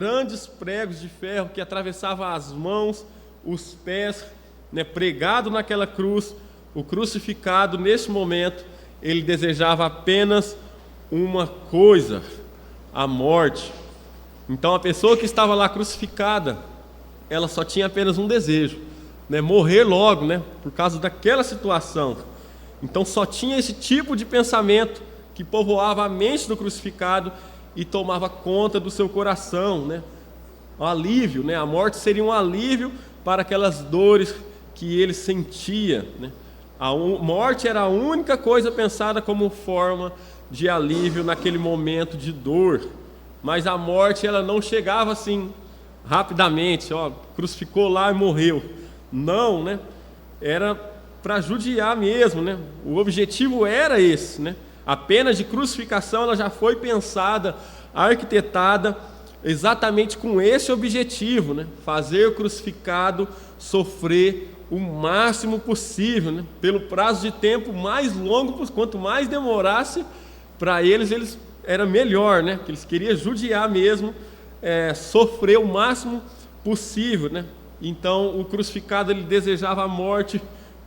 grandes pregos de ferro que atravessavam as mãos, os pés, né, pregado naquela cruz. O crucificado, neste momento, ele desejava apenas uma coisa: a morte. Então, a pessoa que estava lá crucificada, ela só tinha apenas um desejo, né, morrer logo, né, por causa daquela situação. Então, só tinha esse tipo de pensamento que povoava a mente do crucificado e tomava conta do seu coração, né? Um alívio, né? A morte seria um alívio para aquelas dores que ele sentia, né? A morte era a única coisa pensada como forma de alívio naquele momento de dor. Mas a morte, ela não chegava assim rapidamente, ó, crucificou lá e morreu. Não, né? Era para judiar mesmo, né? O objetivo era esse, né? A pena de crucificação, ela já foi pensada, arquitetada exatamente com esse objetivo, né? Fazer o crucificado sofrer o máximo possível, né? Pelo prazo de tempo mais longo, quanto mais demorasse, para eles era melhor, né? Que eles queriam judiar mesmo, sofrer o máximo possível, né? Então o crucificado, ele desejava a morte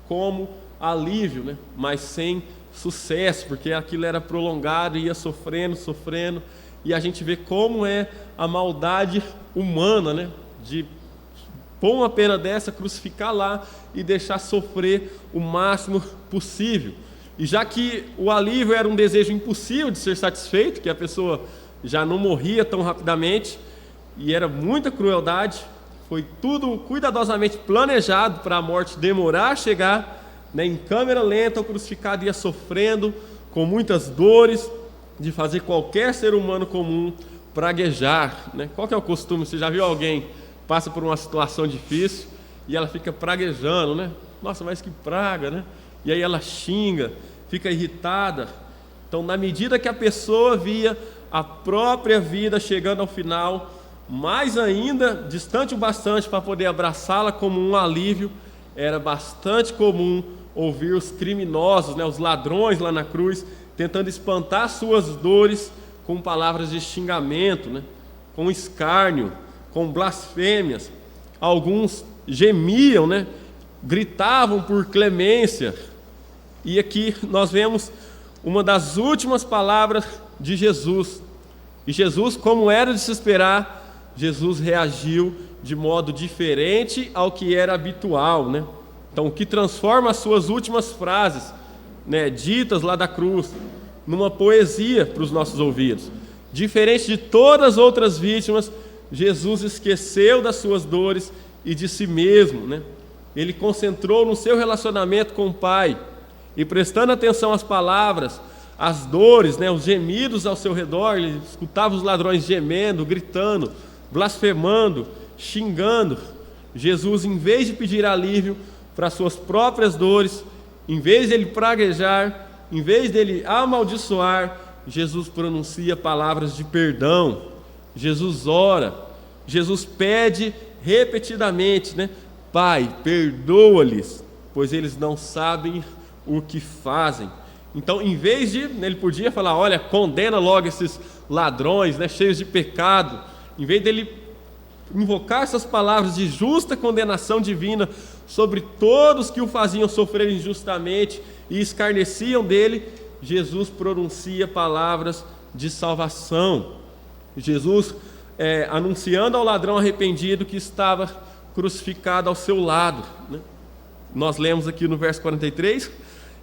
como alívio, né? Mas sem sucesso, porque aquilo era prolongado, ia sofrendo, e a gente vê como é a maldade humana, né? De pôr uma pena dessa, crucificar lá e deixar sofrer o máximo possível. E já que o alívio era um desejo impossível de ser satisfeito, que a pessoa já não morria tão rapidamente, e era muita crueldade, foi tudo cuidadosamente planejado para a morte demorar a chegar, né? Em câmera lenta, o crucificado ia sofrendo com muitas dores, de fazer qualquer ser humano comum praguejar, né? Qual que é o costume? Você já viu alguém passa por uma situação difícil e ela fica praguejando, né? Nossa, mas que praga, né? E aí ela xinga, fica irritada. Então, na medida que a pessoa via a própria vida chegando ao final, mais ainda, distante o bastante para poder abraçá-la como um alívio, era bastante comum ouvir os criminosos, né, os ladrões lá na cruz, tentando espantar suas dores com palavras de xingamento, né, com escárnio, com blasfêmias. Alguns gemiam, né, gritavam por clemência. E aqui nós vemos uma das últimas palavras de Jesus. E Jesus, como era de se esperar, Jesus reagiu de modo diferente ao que era habitual, né? Então, o que transforma as suas últimas frases, né, ditas lá da cruz, numa poesia para os nossos ouvidos. Diferente de todas as outras vítimas, Jesus esqueceu das suas dores e de si mesmo, né? Ele concentrou no seu relacionamento com o Pai e, prestando atenção às palavras, às dores, né, os gemidos ao seu redor. Ele escutava os ladrões gemendo, gritando, blasfemando, xingando. Jesus, em vez de pedir alívio para suas próprias dores, em vez de ele praguejar, em vez dele amaldiçoar, Jesus pronuncia palavras de perdão. Jesus ora, Jesus pede repetidamente, né? Pai, perdoa-lhes, pois eles não sabem o que fazem. Então, em vez de, ele podia falar, olha, condena logo esses ladrões, né, cheios de pecado. Em vez dele invocar essas palavras de justa condenação divina sobre todos que o faziam sofrer injustamente e escarneciam dele, Jesus pronuncia palavras de salvação. Jesus, anunciando ao ladrão arrependido que estava crucificado ao seu lado, né? Nós lemos aqui no verso 43,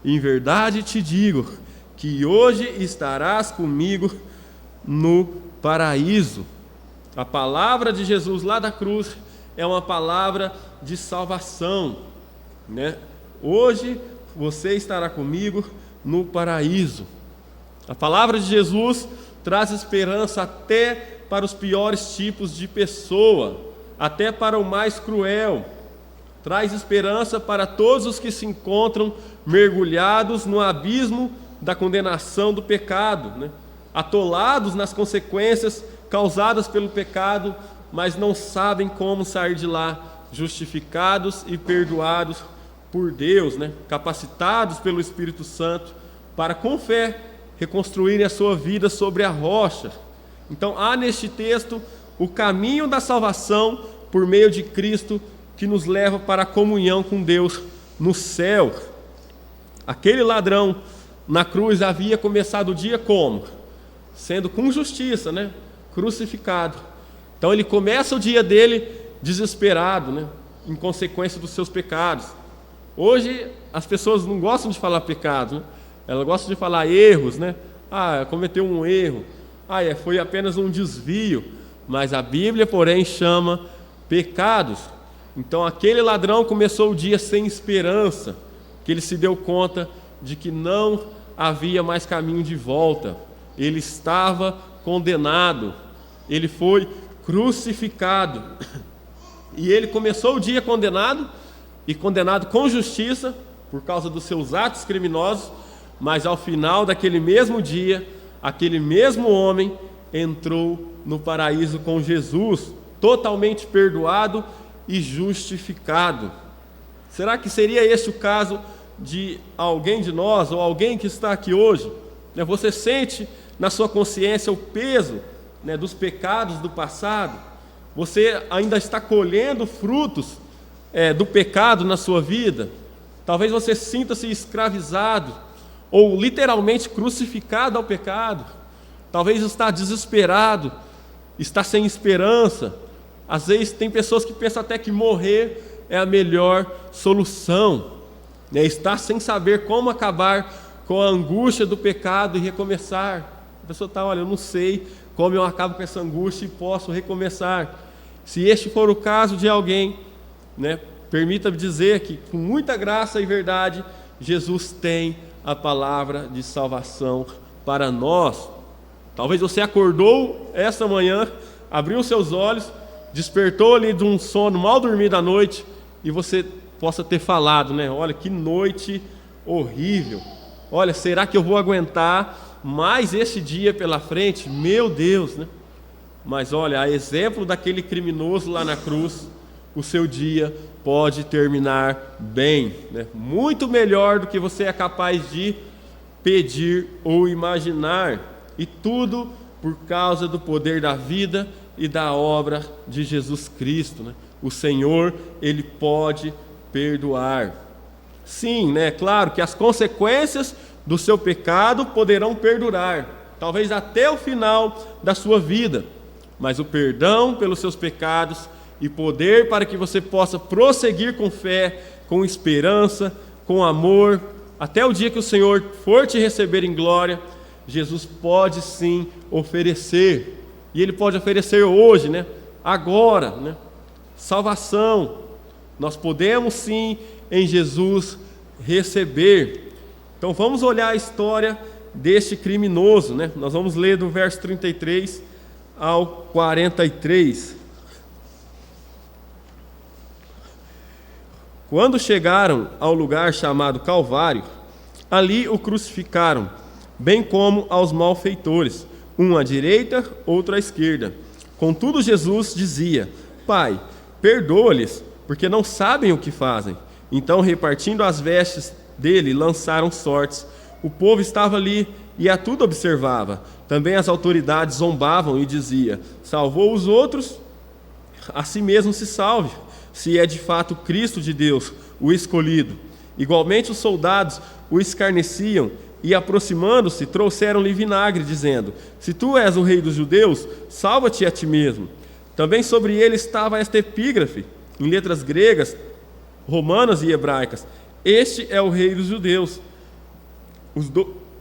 em verdade te digo, que hoje estarás comigo no paraíso. A palavra de Jesus lá da cruz é uma palavra de salvação, né? Hoje você estará comigo no paraíso. A palavra de Jesus traz esperança até para os piores tipos de pessoa, até para o mais cruel. Traz esperança para todos os que se encontram mergulhados no abismo da condenação do pecado, né? Atolados nas consequências causadas pelo pecado, mas não sabem como sair de lá, justificados e perdoados por Deus, né? Capacitados pelo Espírito Santo para, com fé, reconstruírem a sua vida sobre a rocha. Então, há neste texto o caminho da salvação por meio de Cristo, que nos leva para a comunhão com Deus no céu. Aquele ladrão na cruz havia começado o dia como? Sendo com justiça, né? Crucificado. Então ele começa o dia dele desesperado, né? Em consequência dos seus pecados. Hoje as pessoas não gostam de falar pecado, né? Elas gostam de falar erros, né? Cometeu um erro. Foi apenas um desvio. Mas a Bíblia, porém, chama pecados. Então aquele ladrão começou o dia sem esperança, que ele se deu conta de que não havia mais caminho de volta. Ele estava condenado. Ele foi crucificado. E ele começou o dia condenado, e condenado com justiça, por causa dos seus atos criminosos, mas ao final daquele mesmo dia, aquele mesmo homem entrou no paraíso com Jesus, totalmente perdoado e justificado. Será que seria esse o caso de alguém de nós, ou alguém que está aqui hoje? Você sente na sua consciência o peso, dos pecados do passado? Você ainda está colhendo frutos do pecado na sua vida? Talvez você sinta-se escravizado, ou literalmente crucificado ao pecado. Talvez está desesperado, está sem esperança. Às vezes tem pessoas que pensam até que morrer é a melhor solução, está sem saber como acabar com a angústia do pecado e recomeçar. A pessoa está, eu não sei como eu acabo com essa angústia e posso recomeçar. Se este for o caso de alguém, permita-me dizer que com muita graça e verdade, Jesus tem a palavra de salvação para nós. Talvez você acordou esta manhã, abriu seus olhos, despertou ali de um sono mal dormido à noite, e você possa ter falado, olha que noite horrível, olha, será que eu vou aguentar mais esse dia pela frente? Meu Deus, Mas olha, a exemplo daquele criminoso lá na cruz, o seu dia pode terminar bem, muito melhor do que você é capaz de pedir ou imaginar, e tudo por causa do poder da vida e da obra de Jesus Cristo. O Senhor, Ele pode perdoar. Sim, claro que as consequências do seu pecado poderão perdurar, talvez até o final da sua vida, mas o perdão pelos seus pecados e poder para que você possa prosseguir com fé, com esperança, com amor, até o dia que o Senhor for te receber em glória, Jesus pode sim oferecer, e Ele pode oferecer hoje, agora, salvação. Nós podemos sim em Jesus receber. Então vamos olhar a história deste criminoso, Nós vamos ler do verso 33 ao 43. Quando chegaram ao lugar chamado Calvário, ali o crucificaram, bem como aos malfeitores, um à direita, outro à esquerda. Contudo Jesus dizia: Pai, perdoa-lhes, porque não sabem o que fazem. Então, repartindo as vestes dele, lançaram sortes. O povo estava ali e a tudo observava. Também as autoridades zombavam e diziam: salvou os outros, a si mesmo se salve, se é de fato Cristo de Deus, o escolhido. Igualmente os soldados o escarneciam e, aproximando-se, trouxeram-lhe vinagre, dizendo: se tu és o rei dos judeus, salva-te a ti mesmo. Também sobre ele estava esta epígrafe, em letras gregas, romanas e hebraicas: este é o rei dos judeus.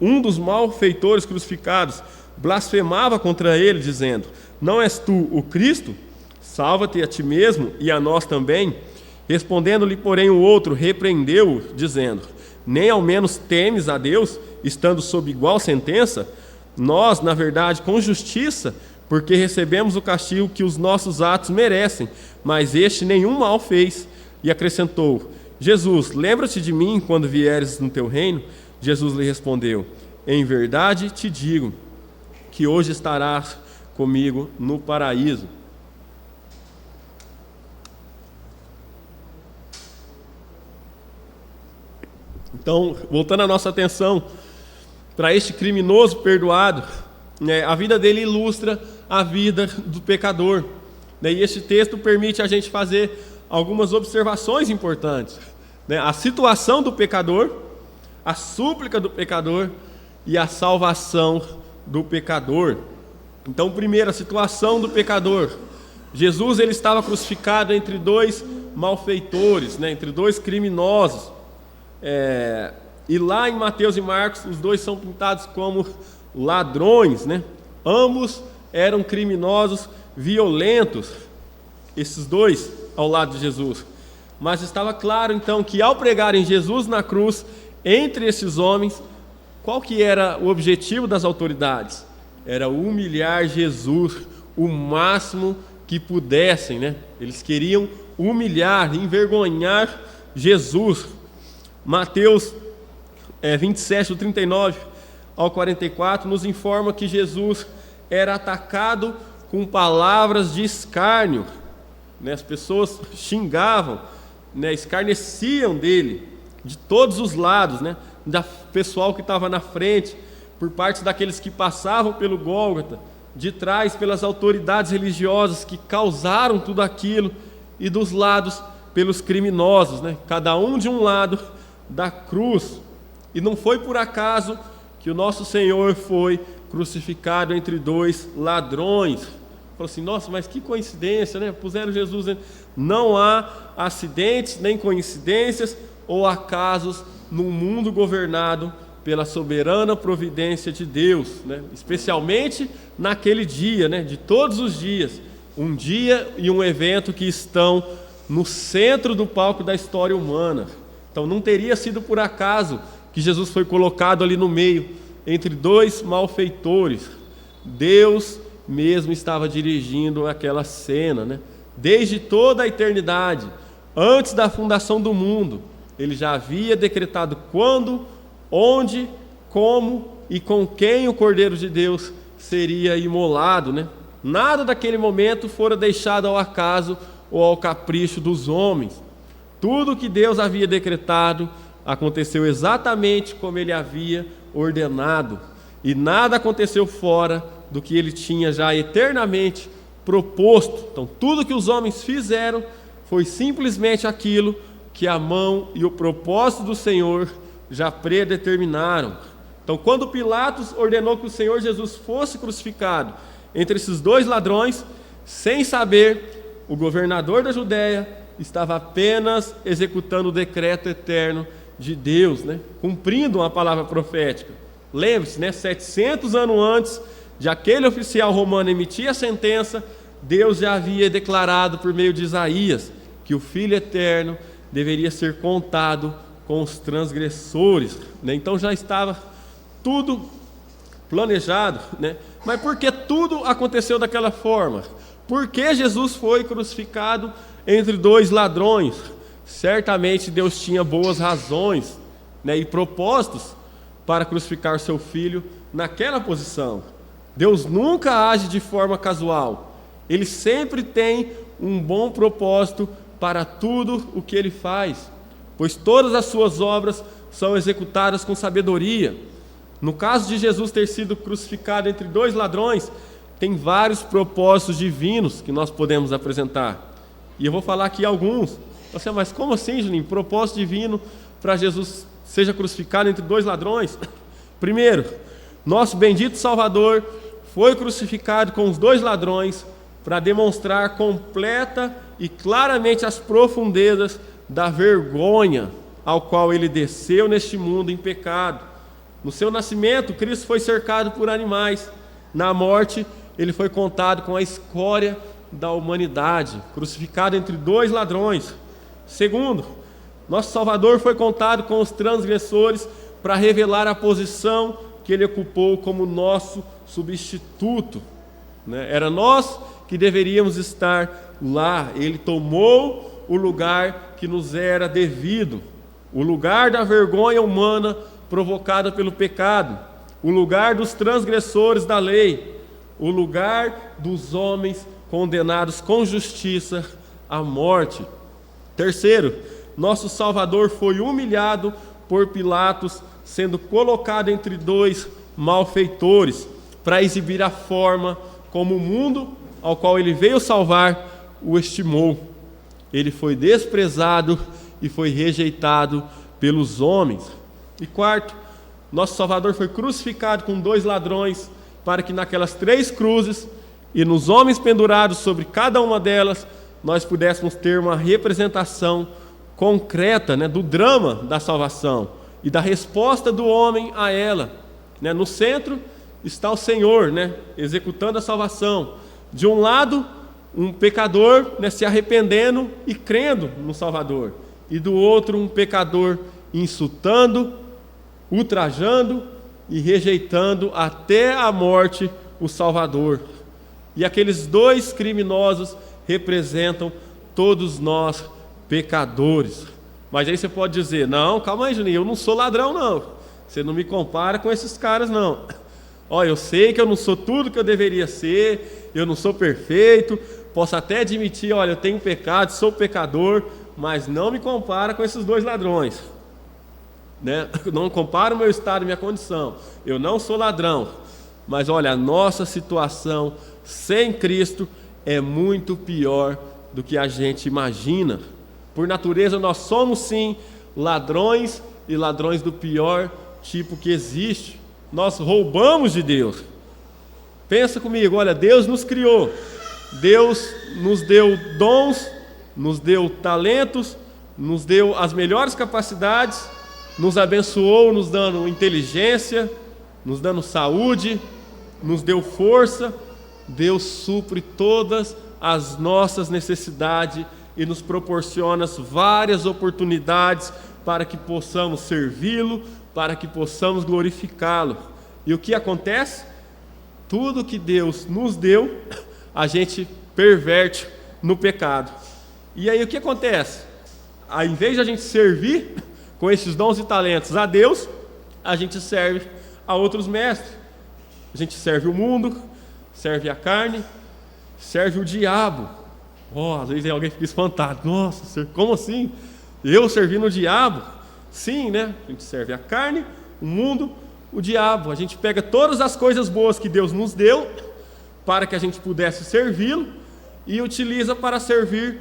Um dos malfeitores crucificados blasfemava contra ele, dizendo: não és tu o Cristo? Salva-te a ti mesmo e a nós também. Respondendo-lhe, porém, o outro repreendeu-o, dizendo: nem ao menos temes a Deus, estando sob igual sentença? Nós, na verdade, com justiça, porque recebemos o castigo que os nossos atos merecem, mas este nenhum mal fez. E acrescentou: Jesus, lembra-te de mim quando vieres no teu reino? Jesus lhe respondeu: em verdade te digo que hoje estarás comigo no paraíso. Então, voltando a nossa atenção para este criminoso perdoado, a vida dele ilustra a vida do pecador. E esse texto permite a gente fazer algumas observações importantes. A situação do pecador, a súplica do pecador e a salvação do pecador. Então, primeiro, a situação do pecador. Jesus ele estava crucificado entre dois malfeitores, entre dois criminosos. E lá em Mateus e Marcos, os dois são pintados como ladrões. Ambos eram criminosos violentos, esses dois ao lado de Jesus. Mas estava claro então que ao pregarem Jesus na cruz, entre esses homens, qual que era o objetivo das autoridades? Era humilhar Jesus o máximo que pudessem, Eles queriam humilhar, envergonhar Jesus. Mateus 27, do 39 ao 44, nos informa que Jesus era atacado com palavras de escárnio. As pessoas xingavam, escarneciam dele, de todos os lados, da pessoal que estava na frente, por parte daqueles que passavam pelo Gólgota, de trás pelas autoridades religiosas que causaram tudo aquilo, e dos lados pelos criminosos, cada um de um lado da cruz. E não foi por acaso que o nosso Senhor foi crucificado entre dois ladrões. Falou assim, nossa, mas que coincidência, puseram Jesus. Não há acidentes, nem coincidências ou acasos num mundo governado pela soberana providência de Deus, especialmente naquele dia, de todos os dias, um dia e um evento que estão no centro do palco da história humana. Então não teria sido por acaso que Jesus foi colocado ali no meio, entre dois malfeitores. Deus mesmo estava dirigindo aquela cena, Desde toda a eternidade, antes da fundação do mundo, Ele já havia decretado quando, onde, como e com quem o Cordeiro de Deus seria imolado, Nada daquele momento fora deixado ao acaso ou ao capricho dos homens. Tudo que Deus havia decretado aconteceu exatamente como Ele havia ordenado, e nada aconteceu fora do que Ele tinha já eternamente proposto. Então, tudo que os homens fizeram foi simplesmente aquilo que a mão e o propósito do Senhor já predeterminaram. Então, quando Pilatos ordenou que o Senhor Jesus fosse crucificado entre esses dois ladrões, sem saber, o governador da Judéia estava apenas executando o decreto eterno de Deus, cumprindo uma palavra profética. Lembre-se, 700 anos antes de aquele oficial romano emitir a sentença, Deus já havia declarado por meio de Isaías que o Filho eterno deveria ser contado com os transgressores. Então já estava tudo planejado. Mas por que tudo aconteceu daquela forma? Por que Jesus foi crucificado entre dois ladrões? Certamente Deus tinha boas razões, e propósitos para crucificar o seu filho naquela posição. Deus nunca age de forma casual. Ele sempre tem um bom propósito para tudo o que Ele faz, pois todas as suas obras são executadas com sabedoria. No caso de Jesus ter sido crucificado entre dois ladrões, tem vários propósitos divinos que nós podemos apresentar. E eu vou falar aqui alguns. Mas como assim, Juninho? Propósito divino para Jesus seja crucificado entre dois ladrões? Primeiro, nosso bendito Salvador foi crucificado com os dois ladrões para demonstrar completa e claramente as profundezas da vergonha ao qual Ele desceu neste mundo em pecado. No seu nascimento, Cristo foi cercado por animais. Na morte, Ele foi contado com a escória da humanidade, crucificado entre dois ladrões. Segundo, nosso Salvador foi contado com os transgressores para revelar a posição que Ele ocupou como nosso substituto. Era nós que deveríamos estar lá. Ele tomou o lugar que nos era devido, o lugar da vergonha humana provocada pelo pecado, o lugar dos transgressores da lei, o lugar dos homens condenados com justiça à morte. Terceiro, nosso Salvador foi humilhado por Pilatos, sendo colocado entre dois malfeitores, para exibir a forma como o mundo ao qual ele veio salvar o estimou. Ele foi desprezado e foi rejeitado pelos homens. E quarto, nosso Salvador foi crucificado com 2 ladrões, para que naquelas 3 cruzes e nos homens pendurados sobre cada uma delas, nós pudéssemos ter uma representação concreta, do drama da salvação e da resposta do homem a ela. No centro está o Senhor, executando a salvação. De um lado, um pecador, se arrependendo e crendo no Salvador. E do outro, um pecador insultando, ultrajando e rejeitando até a morte o Salvador. E aqueles 2 criminosos representam todos nós pecadores. Mas aí você pode dizer: não, calma aí, Juninho, eu não sou ladrão não, você não me compara com esses caras não. Eu sei que eu não sou tudo que eu deveria ser, eu não sou perfeito, posso até admitir, eu tenho pecado, sou pecador, mas não me compara com esses 2 ladrões, não compara o meu estado e minha condição, eu não sou ladrão. Mas a nossa situação sem Cristo é muito pior do que a gente imagina. Por natureza nós somos sim ladrões, e ladrões do pior tipo que existe. Nós roubamos de Deus. Pensa comigo, Deus nos criou, Deus nos deu dons, nos deu talentos, nos deu as melhores capacidades, nos abençoou, nos dando inteligência, nos dando saúde, nos deu força. Deus supre todas as nossas necessidades e nos proporciona várias oportunidades para que possamos servi-lo, para que possamos glorificá-lo. E o que acontece? Tudo que Deus nos deu, a gente perverte no pecado. E aí o que acontece? Ao invés de a gente servir com esses dons e talentos a Deus, a gente serve a outros mestres. A gente serve o mundo, serve a carne, serve o diabo. Às vezes alguém fica espantado: nossa, como assim? Eu servindo o diabo? Sim, a gente serve a carne, o mundo, o diabo. A gente pega todas as coisas boas que Deus nos deu para que a gente pudesse servi-lo e utiliza para servir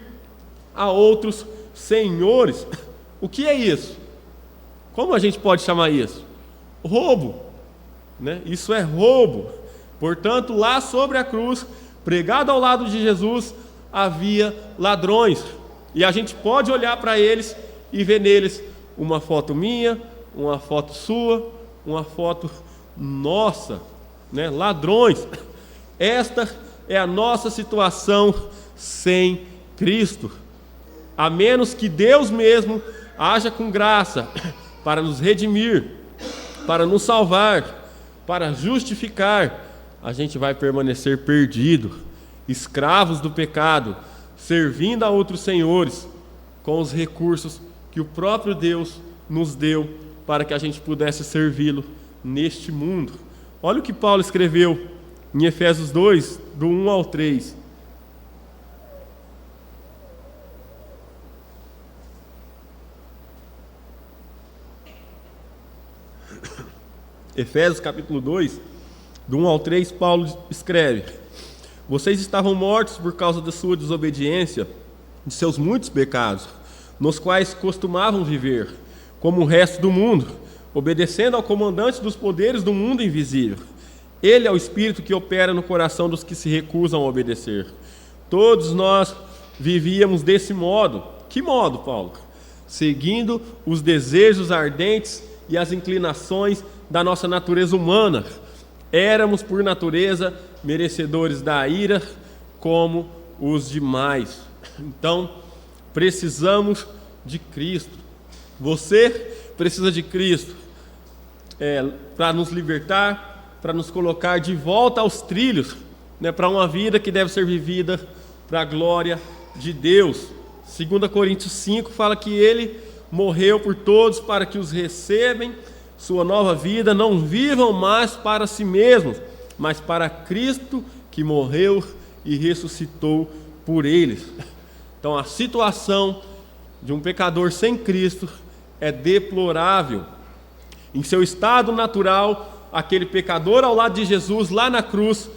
a outros senhores. O que é isso? Como a gente pode chamar isso? Roubo, Isso é roubo. Portanto, lá sobre a cruz, pregado ao lado de Jesus, havia ladrões. E a gente pode olhar para eles e ver neles uma foto minha, uma foto sua, uma foto nossa, Ladrões. Esta é a nossa situação sem Cristo. A menos que Deus mesmo haja com graça para nos redimir, para nos salvar, para justificar, a gente vai permanecer perdido, escravos do pecado, servindo a outros senhores, com os recursos que o próprio Deus nos deu para que a gente pudesse servi-lo neste mundo. Olha o que Paulo escreveu em Efésios 2, do 1 ao 3. Efésios capítulo 2, do 1 ao 3, Paulo escreve: vocês estavam mortos por causa da sua desobediência, de seus muitos pecados, nos quais costumavam viver, como o resto do mundo, obedecendo ao comandante dos poderes do mundo invisível. Ele é o Espírito que opera no coração dos que se recusam a obedecer. Todos nós vivíamos desse modo. Que modo, Paulo? Seguindo os desejos ardentes e as inclinações da nossa natureza humana. Éramos, por natureza, merecedores da ira, como os demais. Então, precisamos de Cristo. Você precisa de Cristo para nos libertar, para nos colocar de volta aos trilhos, para uma vida que deve ser vivida para a glória de Deus. 2 Coríntios 5 fala que Ele morreu por todos para que os recebem sua nova vida, não vivam mais para si mesmos, mas para Cristo que morreu e ressuscitou por eles. Então a situação de um pecador sem Cristo é deplorável. Em seu estado natural, aquele pecador ao lado de Jesus lá na cruz,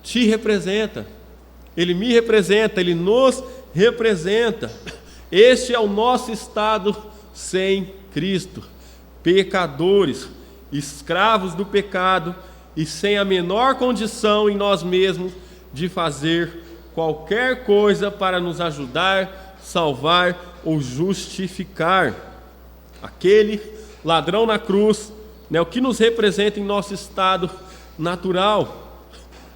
te representa, ele me representa, ele nos representa. Este é o nosso estado sem Cristo, pecadores, escravos do pecado e sem a menor condição em nós mesmos de fazer qualquer coisa para nos ajudar, salvar ou justificar. Aquele ladrão na cruz, o que nos representa em nosso estado natural.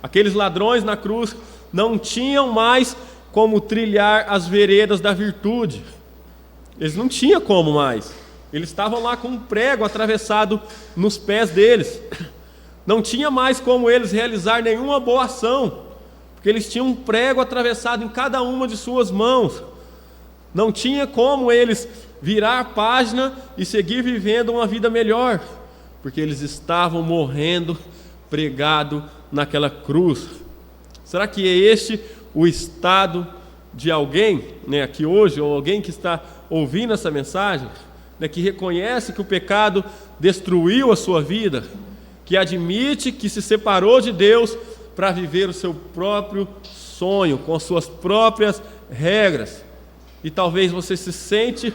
Aqueles ladrões na cruz não tinham mais como trilhar as veredas da virtude. Eles não tinham como mais. Eles estavam lá com um prego atravessado nos pés deles. Não tinha mais como eles realizar nenhuma boa ação, porque eles tinham um prego atravessado em cada uma de suas mãos. Não tinha como eles virar a página e seguir vivendo uma vida melhor, porque eles estavam morrendo pregado naquela cruz. Será que é este o estado de alguém, aqui hoje, ou alguém que está ouvindo essa mensagem, que reconhece que o pecado destruiu a sua vida, que admite que se separou de Deus para viver o seu próprio sonho, com as suas próprias regras, e talvez você se sente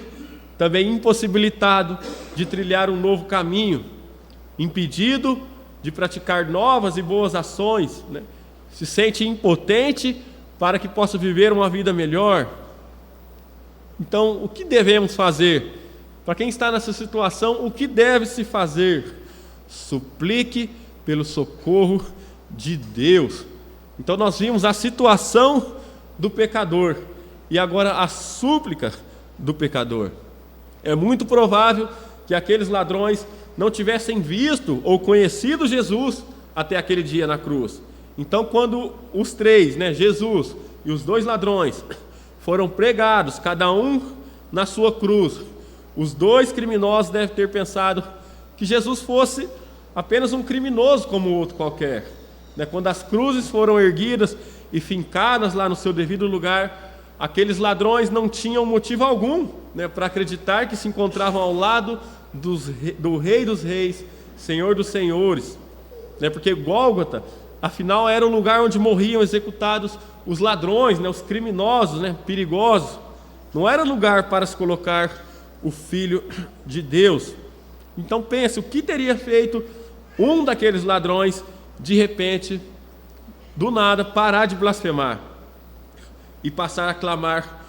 também impossibilitado de trilhar um novo caminho, impedido de praticar novas e boas ações, se sente impotente para que possa viver uma vida melhor. Então, o que devemos fazer? Para quem está nessa situação, o que deve se fazer? Suplique pelo socorro de Deus. Então nós vimos a situação do pecador e agora a súplica do pecador. É muito provável que aqueles ladrões não tivessem visto ou conhecido Jesus até aquele dia na cruz. Então, quando os três, Jesus e os dois ladrões, foram pregados, cada um na sua cruz, os dois criminosos devem ter pensado que Jesus fosse apenas um criminoso como o outro qualquer. Quando as cruzes foram erguidas e fincadas lá no seu devido lugar, aqueles ladrões não tinham motivo algum para acreditar que se encontravam ao lado do Rei dos Reis, Senhor dos Senhores, porque Gólgota, afinal, era o lugar onde morriam executados os ladrões, os criminosos, perigosos. Não era lugar para se colocar o Filho de Deus. Então pense, o que teria feito um daqueles ladrões, de repente, do nada, parar de blasfemar e passar a clamar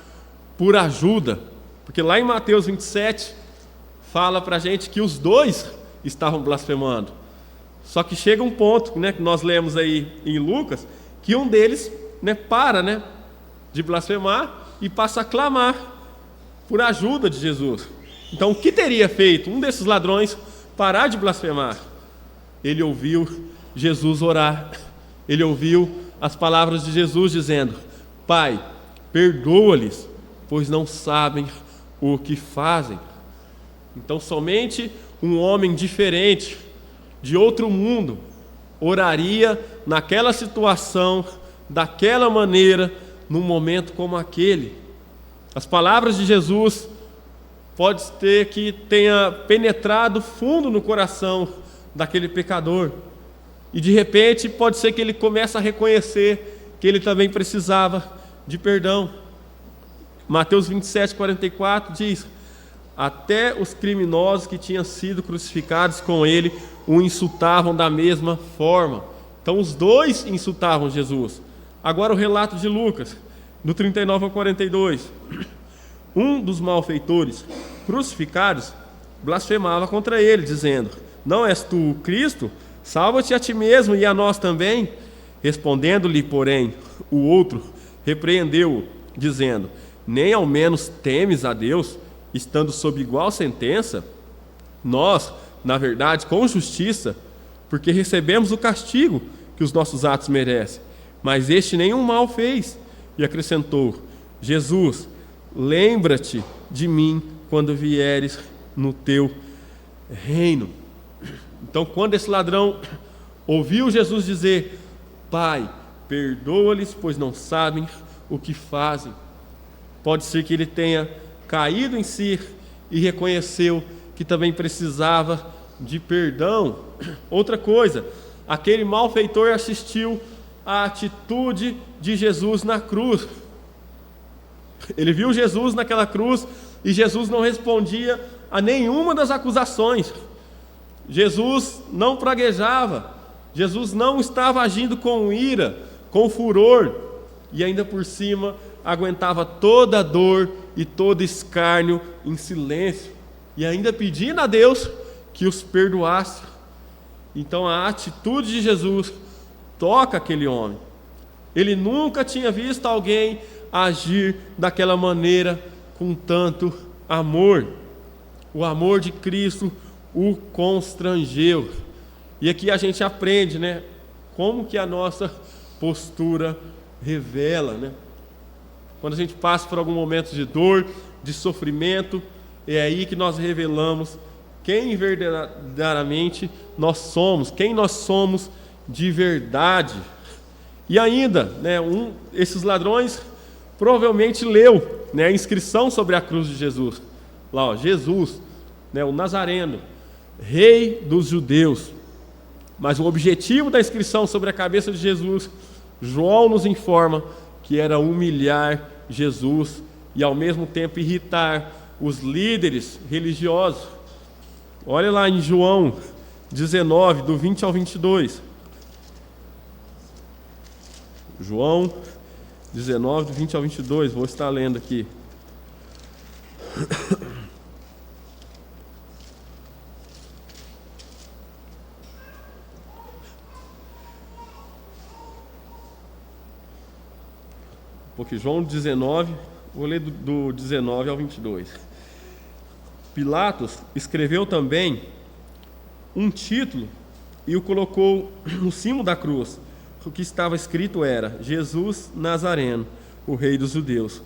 por ajuda? Porque lá em Mateus 27, fala para a gente que os dois estavam blasfemando. Só que chega um ponto, que nós lemos aí em Lucas, que um deles para de blasfemar e passa a clamar por ajuda de Jesus. Então, o que teria feito um desses ladrões parar de blasfemar? Ele ouviu Jesus orar, ele ouviu as palavras de Jesus dizendo: Pai, perdoa-lhes, pois não sabem o que fazem. Então, somente um homem diferente, de outro mundo, oraria naquela situação, daquela maneira, num momento como aquele. As palavras de Jesus pode ser que tenha penetrado fundo no coração daquele pecador, e de repente pode ser que ele comece a reconhecer que ele também precisava de perdão. Mateus 27:44 diz: até os criminosos que tinham sido crucificados com ele o insultavam da mesma forma. Então os dois insultavam Jesus. Agora o relato de Lucas, do 39 ao 42. Um dos malfeitores crucificados blasfemava contra ele, dizendo: não és tu o Cristo? Salva-te a ti mesmo e a nós também. Respondendo-lhe, porém, o outro repreendeu-o, dizendo: nem ao menos temes a Deus, estando sob igual sentença? Nós, na verdade, com justiça, porque recebemos o castigo que os nossos atos merecem, mas este nenhum mal fez. E acrescentou: Jesus, lembra-te de mim quando vieres no teu reino. Então, quando esse ladrão ouviu Jesus dizer: Pai, perdoa-lhes, pois não sabem o que fazem, pode ser que ele tenha caído em si e reconheceu que também precisava de perdão. Outra coisa, aquele malfeitor assistiu a atitude de Jesus na cruz. Ele viu Jesus naquela cruz e Jesus não respondia a nenhuma das acusações. Jesus não praguejava, Jesus não estava agindo com ira, com furor, e ainda por cima aguentava toda a dor e todo escárnio em silêncio, e ainda pedindo a Deus que os perdoasse. Então a atitude de Jesus toca aquele homem. Ele nunca tinha visto alguém agir daquela maneira com tanto amor. O amor de Cristo o constrangeu. E aqui a gente aprende, né, como que a nossa postura revela, né? Quando a gente passa por algum momento de dor, de sofrimento, é aí que nós revelamos quem verdadeiramente nós somos, quem nós somos de verdade. E ainda, né, esses ladrões provavelmente leu, né, a inscrição sobre a cruz de Jesus. Lá, ó, Jesus, né, o Nazareno, Rei dos Judeus. Mas o objetivo da inscrição sobre a cabeça de Jesus, João nos informa que era humilhar Jesus e ao mesmo tempo irritar os líderes religiosos. Olha lá em João 19, do 20 ao 22. João 19, do 20 ao 22, vou estar lendo aqui. Porque João 19, vou ler do 19 ao 22. Pilatos escreveu também um título e o colocou no cimo da cruz. O que estava escrito era: Jesus Nazareno, o Rei dos Judeus.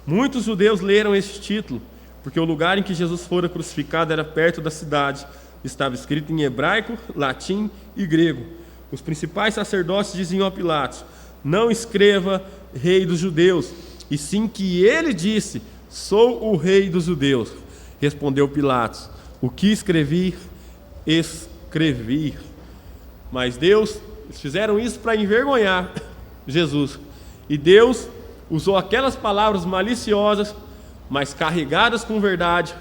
Muitos judeus leram esse título, porque o lugar em que Jesus fora crucificado era perto da cidade. Estava escrito em hebraico, latim e grego. Os principais sacerdotes diziam a Pilatos: não escreva Rei dos Judeus, e sim que ele disse: sou o Rei dos Judeus. Respondeu Pilatos: o que escrevi, escrevi. Mas Deus, eles fizeram isso para envergonhar Jesus. E Deus usou aquelas palavras maliciosas, mas carregadas com verdade,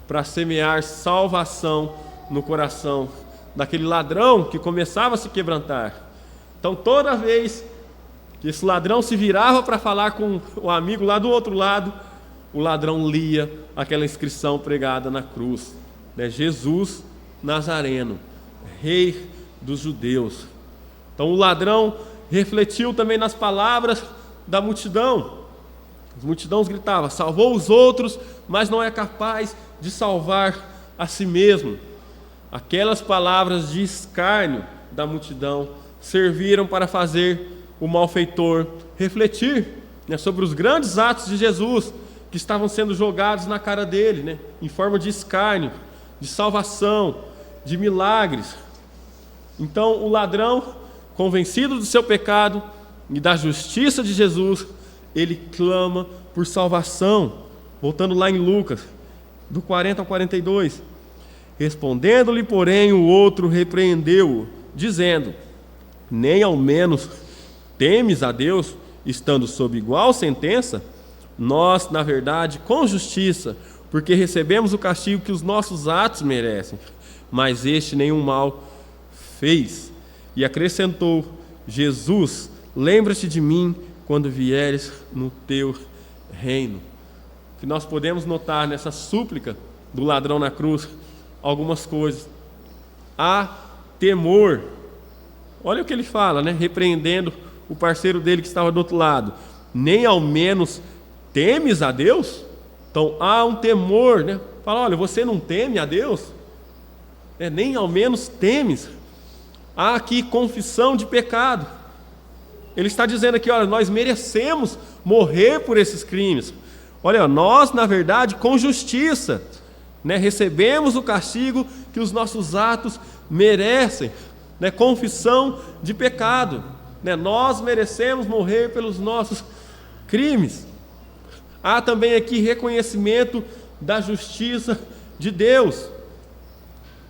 para semear salvação no coração daquele ladrão que começava a se quebrantar. Então toda vez que esse ladrão se virava para falar com o amigo lá do outro lado, o ladrão lia aquela inscrição pregada na cruz, né? Jesus Nazareno, Rei dos Judeus. Então o ladrão refletiu também nas palavras da multidão. As multidões gritavam: salvou os outros, mas não é capaz de salvar a si mesmo. Aquelas palavras de escárnio da multidão serviram para fazer o malfeitor refletir, né, sobre os grandes atos de Jesus que estavam sendo jogados na cara dele, né, em forma de escárnio, de salvação, de milagres. Então o ladrão, convencido do seu pecado e da justiça de Jesus, ele clama por salvação. Voltando lá em Lucas, do 40 ao 42. Respondendo-lhe, porém, o outro repreendeu-o, dizendo: nem ao menos temes a Deus, estando sob igual sentença? Nós, na verdade, com justiça, porque recebemos o castigo que os nossos atos merecem, mas este nenhum mal fez. E acrescentou: Jesus, lembra-te de mim quando vieres no teu reino. Que nós podemos notar nessa súplica do ladrão na cruz algumas coisas. Há temor. Olha o que ele fala, né? Repreendendo o parceiro dele que estava do outro lado. Nem ao menos temes a Deus? Então há um temor, né? Fala: olha, você não teme a Deus? Nem ao menos temes. Há aqui confissão de pecado. Ele está dizendo aqui: olha, nós merecemos morrer por esses crimes. Olha, nós, na verdade, com justiça, né, recebemos o castigo que os nossos atos merecem, né, confissão de pecado, né, nós merecemos morrer pelos nossos crimes. Há também aqui reconhecimento da justiça de Deus.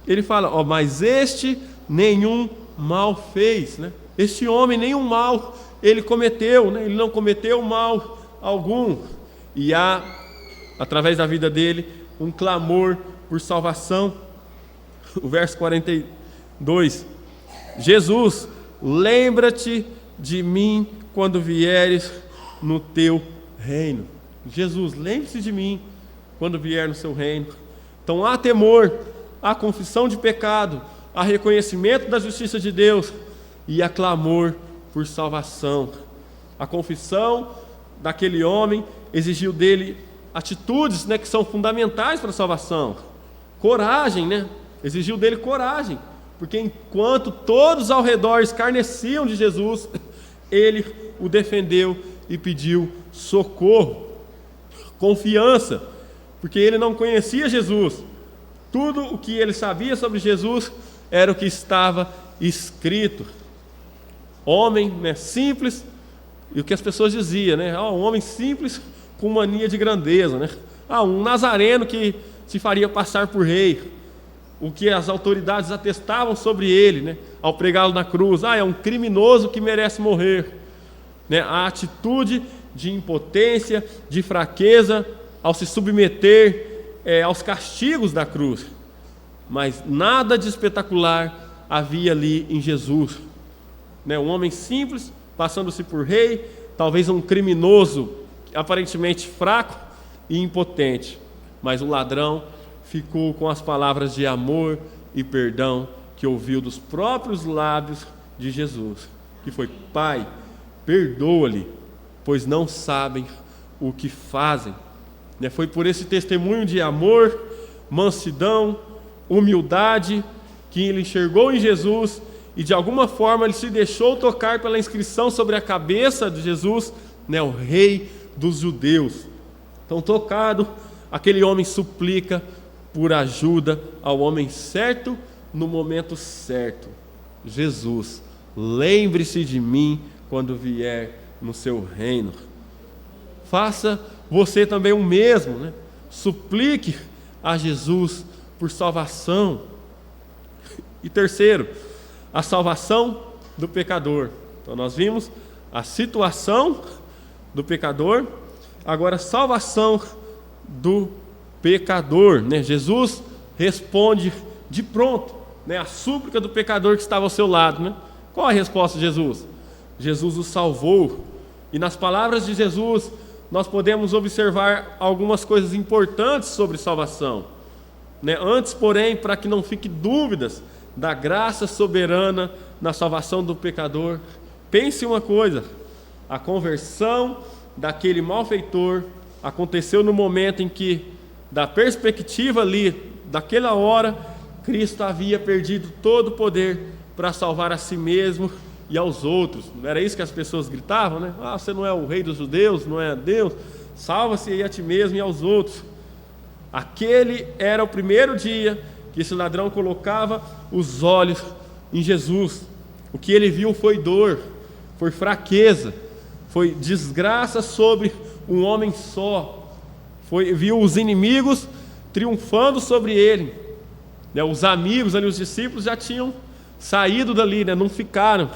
Ele fala: mas este nenhum mal fez, né? este homem nenhum mal ele cometeu, né? Ele não cometeu mal algum. E há, através da vida dele, um clamor por salvação. O verso 42: Jesus, lembra-te de mim quando vieres no teu reino. Jesus, lembre-se de mim quando vier no seu reino. Então há temor, há confissão de pecado, há reconhecimento da justiça de Deus e há clamor por salvação. A confissão daquele homem exigiu dele atitudes, né, que são fundamentais para a salvação. Coragem, né? Exigiu dele coragem, porque enquanto todos ao redor escarneciam de Jesus, ele o defendeu e pediu socorro. Confiança, porque ele não conhecia Jesus. Tudo o que ele sabia sobre Jesus era o que estava escrito. Homem, né, simples, e o que as pessoas diziam, né? Um homem simples com mania de grandeza, né? Um nazareno que se faria passar por rei. O que as autoridades atestavam sobre ele, né, ao pregá-lo na cruz. É um criminoso que merece morrer, né? A atitude de impotência, de fraqueza, ao se submeter aos castigos da cruz. Mas nada de espetacular havia ali em Jesus, né? Um homem simples, passando-se por rei, talvez um criminoso aparentemente fraco e impotente, mas o ladrão ficou com as palavras de amor e perdão que ouviu dos próprios lábios de Jesus, que foi: Pai, perdoa-lhe, pois não sabem o que fazem. Foi por esse testemunho de amor, mansidão, humildade, que ele enxergou em Jesus e de alguma forma ele se deixou tocar pela inscrição sobre a cabeça de Jesus, né, o Rei dos Judeus. Então, tocado, aquele homem suplica por ajuda ao homem certo no momento certo: Jesus, lembre-se de mim quando vier no seu reino. Faça você também o mesmo, né? Suplique a Jesus por salvação. E terceiro, a salvação do pecador. Então nós vimos a situação do pecador, agora a salvação do pecador, né? Jesus responde de pronto, né, a súplica do pecador que estava ao seu lado, né? Qual a resposta de Jesus? Jesus o salvou. E nas palavras de Jesus nós podemos observar algumas coisas importantes sobre salvação, né? Antes, porém, para que não fique dúvidas da graça soberana na salvação do pecador, pense uma coisa: a conversão daquele malfeitor aconteceu no momento em que, da perspectiva ali, daquela hora, Cristo havia perdido todo o poder para salvar a si mesmo e aos outros. Não era isso que as pessoas gritavam, né? Você não é o rei dos judeus, não é Deus, salva-se aí a ti mesmo e aos outros. Aquele era o primeiro dia que esse ladrão colocava os olhos em Jesus. O que ele viu foi dor, foi fraqueza, foi desgraça sobre um homem só. Viu os inimigos triunfando sobre ele, né? Os amigos ali, os discípulos já tinham saído dali, né? Não ficaram,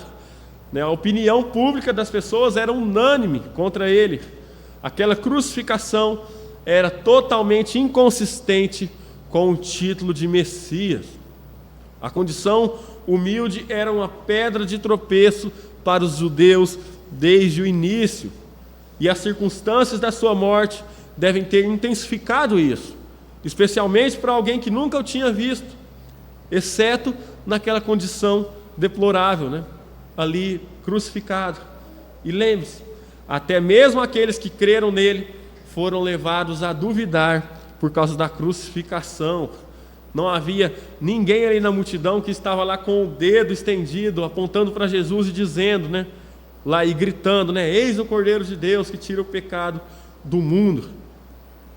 né? A opinião pública das pessoas era unânime contra ele. Aquela crucificação era totalmente inconsistente com o título de Messias. A condição humilde era uma pedra de tropeço para os judeus desde o início, e as circunstâncias da sua morte devem ter intensificado isso, especialmente para alguém que nunca o tinha visto, exceto naquela condição deplorável, né? Ali crucificado. E lembre-se, até mesmo aqueles que creram nele foram levados a duvidar por causa da crucificação. Não havia ninguém ali na multidão que estava lá com o dedo estendido, apontando para Jesus e dizendo, né, lá e gritando, né: eis o Cordeiro de Deus que tira o pecado do mundo.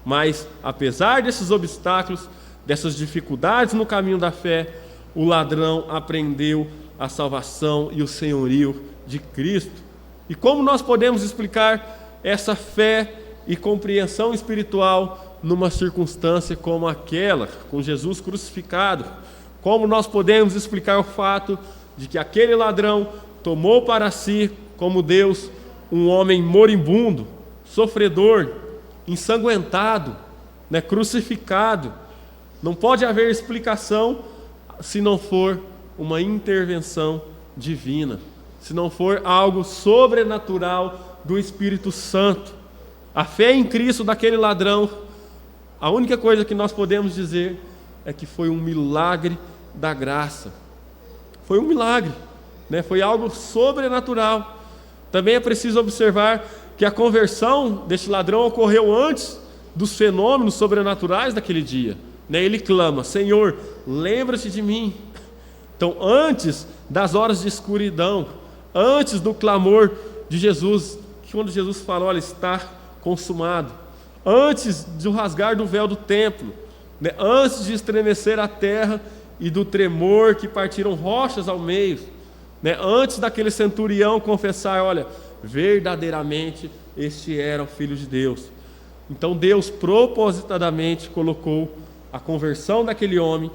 Mas, apesar desses obstáculos, dessas dificuldades no caminho da fé, o ladrão aprendeu a salvação e o senhorio de Cristo. E como nós podemos explicar essa fé e compreensão espiritual numa circunstância como aquela, com Jesus crucificado? Como nós podemos explicar o fato de que aquele ladrão tomou para si, como Deus, um homem moribundo, sofredor, ensanguentado, né, crucificado. Não pode haver explicação se não for uma intervenção divina, se não for algo sobrenatural do Espírito Santo. A fé em Cristo daquele ladrão, a única coisa que nós podemos dizer é que foi um milagre da graça. Foi um milagre, né? Foi algo sobrenatural. Também é preciso observar que a conversão deste ladrão ocorreu antes dos fenômenos sobrenaturais daquele dia, né? Ele clama: Senhor, lembra-te de mim. Então, antes das horas de escuridão, antes do clamor de Jesus, quando Jesus falou: olha, está consumado, antes do rasgar do véu do templo, né? Antes de estremecer a terra e do tremor que partiram rochas ao meio, né? Antes daquele centurião confessar: olha, verdadeiramente este era o Filho de Deus. Então Deus propositadamente colocou a conversão daquele homem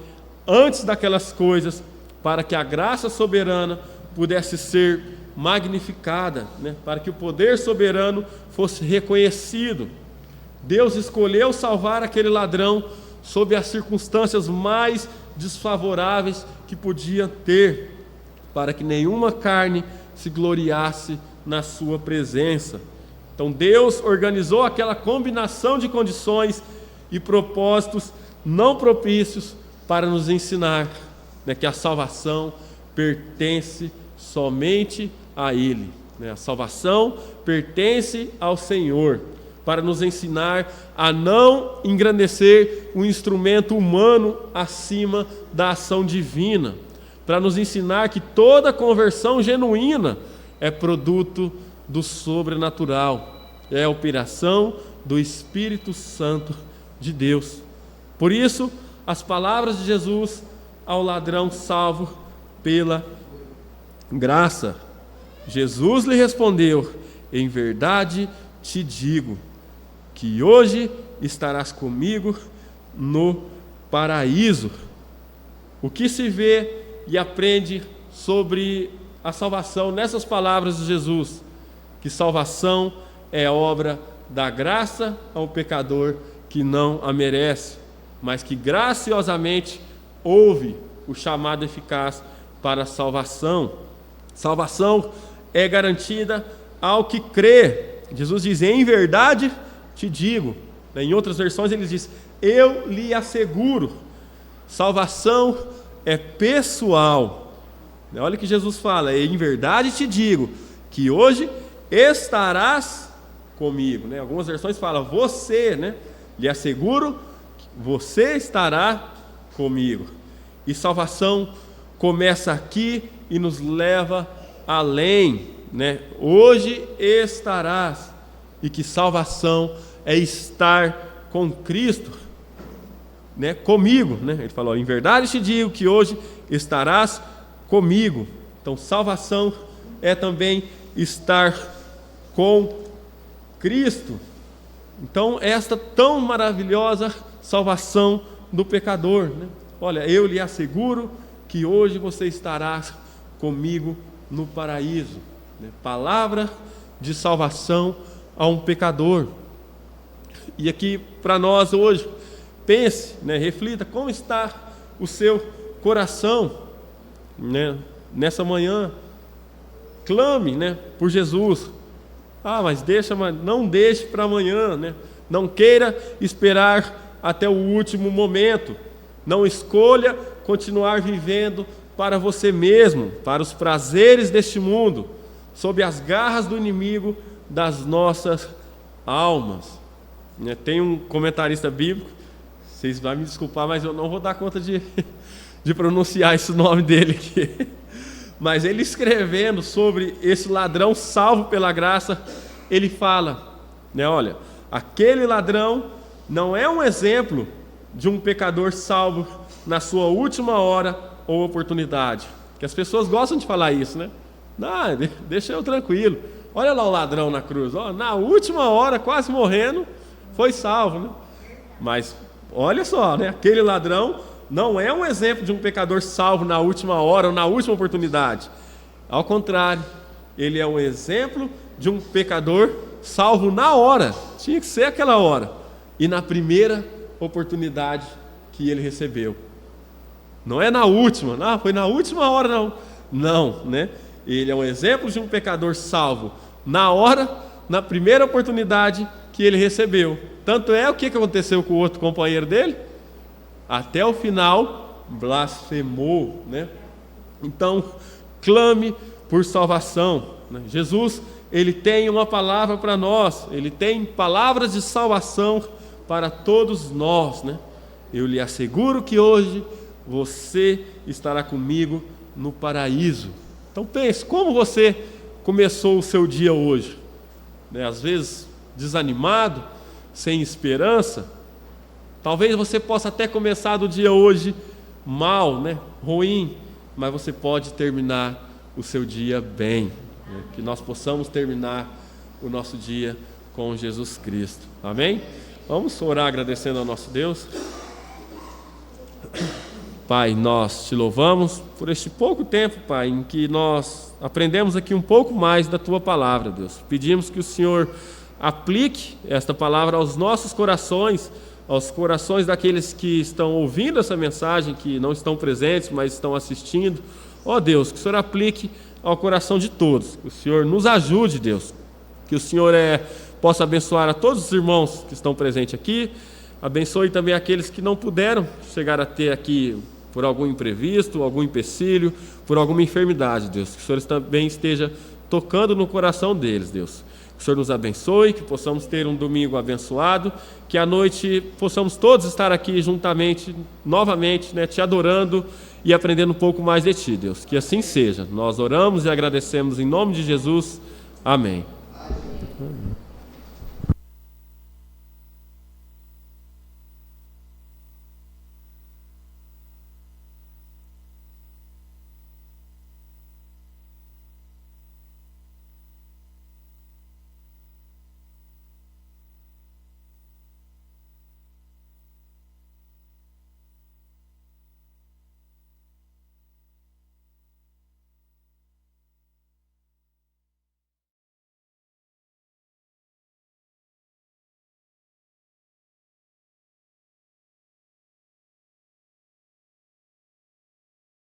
antes daquelas coisas, para que a graça soberana pudesse ser magnificada, né? Para que o poder soberano fosse reconhecido. Deus escolheu salvar aquele ladrão sob as circunstâncias mais desfavoráveis que podia ter, para que nenhuma carne se gloriasse na sua presença. Então Deus organizou aquela combinação de condições e propósitos não propícios para nos ensinar, né, que a salvação pertence somente a Ele, né? A salvação pertence ao Senhor, para nos ensinar a não engrandecer o instrumento humano acima da ação divina, para nos ensinar que toda conversão genuína é produto do sobrenatural, é a operação do Espírito Santo de Deus. Por isso, as palavras de Jesus ao ladrão salvo pela graça. Jesus lhe respondeu: em verdade te digo que hoje estarás comigo no paraíso. O que se vê e aprende sobre a salvação nessas palavras de Jesus? Que salvação é obra da graça ao pecador que não a merece, mas que graciosamente ouve o chamado eficaz para a salvação. Salvação é garantida ao que crê. Jesus diz: em verdade te digo. Em outras versões ele diz: eu lhe asseguro. Salvação é pessoal. Olha o que Jesus fala: em verdade te digo que hoje estarás comigo. Algumas versões falam você, lhe asseguro que você estará comigo. E salvação começa aqui e nos leva além, Hoje estarás. E que salvação é estar com Cristo, comigo, Ele falou: em verdade te digo que hoje estarás comigo. Então salvação é também estar com Cristo. Então esta tão maravilhosa salvação do pecador, Olha, eu lhe asseguro que hoje você estará comigo no paraíso. Palavra de salvação a um pecador. E aqui para nós hoje, pense, reflita como está o seu coração, nessa manhã. Clame, por Jesus. Mas não deixe para amanhã, Não queira esperar até o último momento. Não escolha continuar vivendo para você mesmo, para os prazeres deste mundo, sob as garras do inimigo das nossas almas. Tem um comentarista bíblico, vocês vão me desculpar, mas eu não vou dar conta de pronunciar esse nome dele aqui. Mas ele escrevendo sobre esse ladrão salvo pela graça, ele fala, olha, aquele ladrão não é um exemplo de um pecador salvo na sua última hora ou oportunidade. Que as pessoas gostam de falar isso, deixa eu tranquilo. Olha lá o ladrão na cruz, na última hora, quase morrendo, foi salvo, Mas olha só, aquele ladrão não é um exemplo de um pecador salvo na última hora ou na última oportunidade. Ao contrário, ele é um exemplo de um pecador salvo na hora, tinha que ser aquela hora, e na primeira oportunidade que ele recebeu. Não é na última, não, foi na última hora, não, né? Ele é um exemplo de um pecador salvo na hora, na primeira oportunidade que ele recebeu. Tanto é, o que aconteceu com o outro companheiro dele? Até o final, blasfemou, né? Então, clame por salvação, né? Jesus, ele tem uma palavra para nós, ele tem palavras de salvação para todos nós, né? Eu lhe asseguro que hoje você estará comigo no paraíso. Então pense, como você começou o seu dia hoje? Né? Às vezes desanimado, sem esperança. Talvez você possa até começar o dia hoje mal, né? Ruim, mas você pode terminar o seu dia bem, né? Que nós possamos terminar o nosso dia com Jesus Cristo. Amém? Vamos orar agradecendo ao nosso Deus. Pai, nós te louvamos por este pouco tempo, Pai, em que nós aprendemos aqui um pouco mais da Tua palavra, Deus. Pedimos que o Senhor aplique esta palavra aos nossos corações, aos corações daqueles que estão ouvindo essa mensagem, que não estão presentes, mas estão assistindo. Ó Deus, que o Senhor aplique ao coração de todos, que o Senhor nos ajude, Deus, que o Senhor possa abençoar a todos os irmãos que estão presentes aqui, abençoe também aqueles que não puderam chegar até aqui por algum imprevisto, algum empecilho, por alguma enfermidade, Deus. Que o Senhor também esteja tocando no coração deles, Deus. Que o Senhor nos abençoe, que possamos ter um domingo abençoado, que à noite possamos todos estar aqui juntamente, novamente, né, te adorando e aprendendo um pouco mais de Ti, Deus. Que assim seja. Nós oramos e agradecemos em nome de Jesus. Amém.